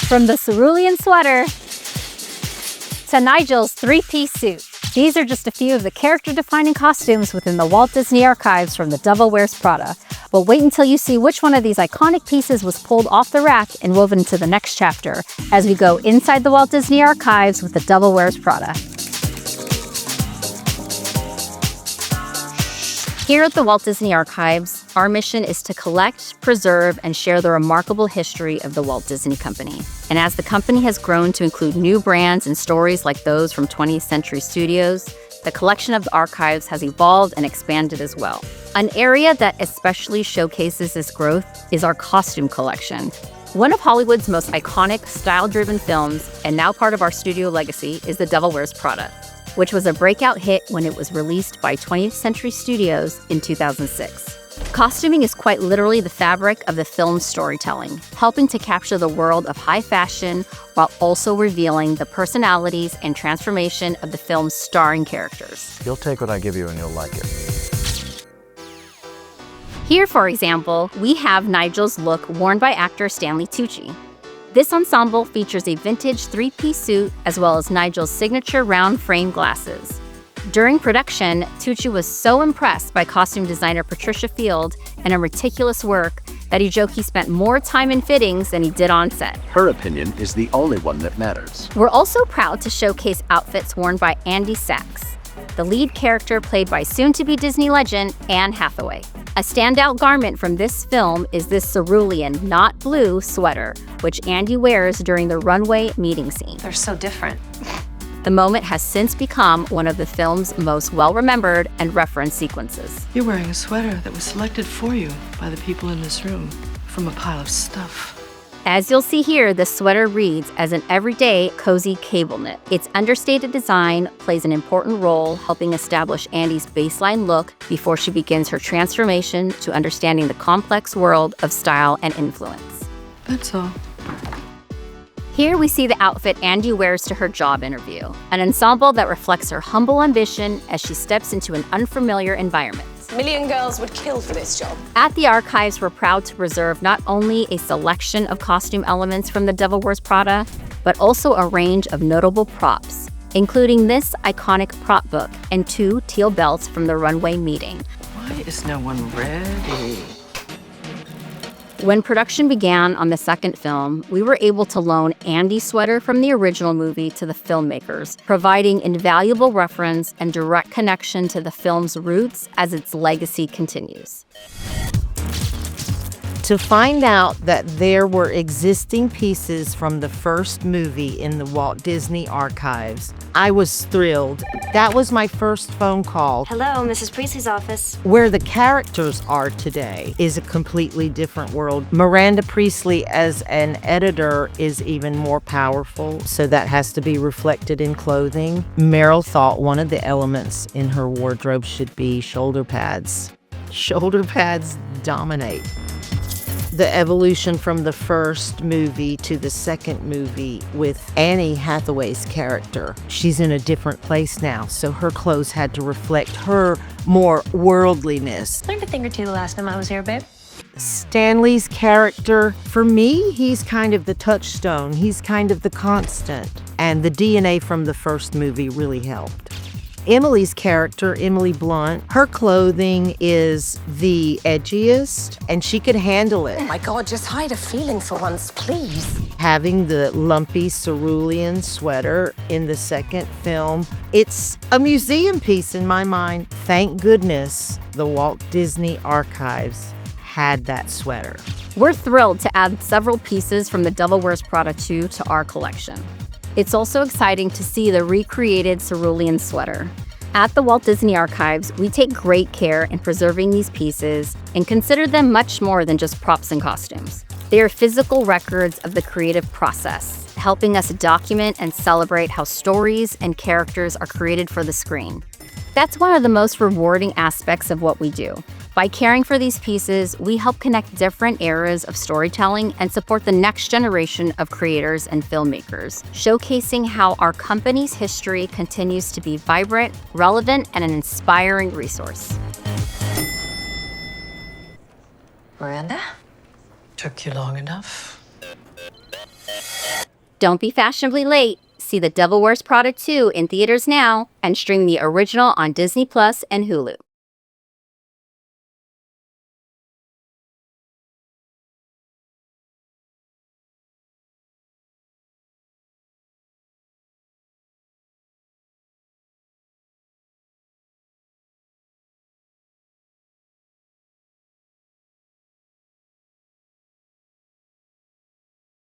From the cerulean sweater to Nigel's three-piece suit, these are just a few of the character-defining costumes within the Walt Disney Archives from The Devil Wears Prada. But wait until you see which one of these iconic pieces was pulled off the rack and woven into the next chapter as we go inside the Walt Disney Archives with The Devil Wears Prada. Here at the Walt Disney Archives, our mission is to collect, preserve, and share the remarkable history of the Walt Disney Company. And as the company has grown to include new brands and stories like those from 20th Century Studios, the collection of the archives has evolved and expanded as well. An area that especially showcases this growth is our costume collection. One of Hollywood's most iconic, style-driven films, and now part of our studio legacy, is The Devil Wears Prada, which was a breakout hit when it was released by 20th Century Studios in 2006. Costuming is quite literally the fabric of the film's storytelling, helping to capture the world of high fashion while also revealing the personalities and transformation of the film's starring characters. You'll take what I give you and you'll like it. Here, for example, we have Nigel's look worn by actor Stanley Tucci. This ensemble features a vintage three-piece suit as well as Nigel's signature round frame glasses. During production, Tucci was so impressed by costume designer Patricia Field and her meticulous work that he joked he spent more time in fittings than he did on set. Her opinion is the only one that matters. We're also proud to showcase outfits worn by Andy Sachs, the lead character played by soon-to-be Disney legend Anne Hathaway. A standout garment from this film is this cerulean, not blue, sweater, which Andy wears during the runway meeting scene. They're so different. The moment has since become one of the film's most well-remembered and referenced sequences. You're wearing a sweater that was selected for you by the people in this room from a pile of stuff. As you'll see here, the sweater reads as an everyday, cozy cable knit. Its understated design plays an important role helping establish Andy's baseline look before she begins her transformation to understanding the complex world of style and influence. That's all. Here we see the outfit Andy wears to her job interview, an ensemble that reflects her humble ambition as she steps into an unfamiliar environment. A million girls would kill for this job. At the archives, we're proud to preserve not only a selection of costume elements from The Devil Wears Prada, but also a range of notable props, including this iconic prop book and 2 teal belts from the runway meeting. Why is no one ready? When production began on the second film, we were able to loan Andy's sweater from the original movie to the filmmakers, providing invaluable reference and direct connection to the film's roots as its legacy continues. To find out that there were existing pieces from the first movie in the Walt Disney Archives, I was thrilled. That was my first phone call. Hello, Mrs. Priestley's office. Where the characters are today is a completely different world. Miranda Priestley as an editor is even more powerful, so that has to be reflected in clothing. Meryl thought one of the elements in her wardrobe should be shoulder pads. Shoulder pads dominate. The evolution from the first movie to the second movie with Anne Hathaway's character. She's in a different place now, so her clothes had to reflect her more worldliness. Learned a thing or two the last time I was here, babe. Stanley's character, for me, he's kind of the touchstone. He's kind of the constant. And the DNA from the first movie really helped. Emily's character, Emily Blunt, her clothing is the edgiest, and she could handle it. Oh my God, just hide a feeling for once, please. Having the lumpy cerulean sweater in the second film, it's a museum piece in my mind. Thank goodness the Walt Disney Archives had that sweater. We're thrilled to add several pieces from The Devil Wears Prada 2 to our collection. It's also exciting to see the recreated cerulean sweater. At the Walt Disney Archives, we take great care in preserving these pieces and consider them much more than just props and costumes. They are physical records of the creative process, helping us document and celebrate how stories and characters are created for the screen. That's one of the most rewarding aspects of what we do. By caring for these pieces, we help connect different eras of storytelling and support the next generation of creators and filmmakers, showcasing how our company's history continues to be vibrant, relevant, and an inspiring resource. Miranda? Took you long enough. Don't be fashionably late. See The Devil Wears Prada 2 in theaters now and stream the original on Disney Plus and Hulu.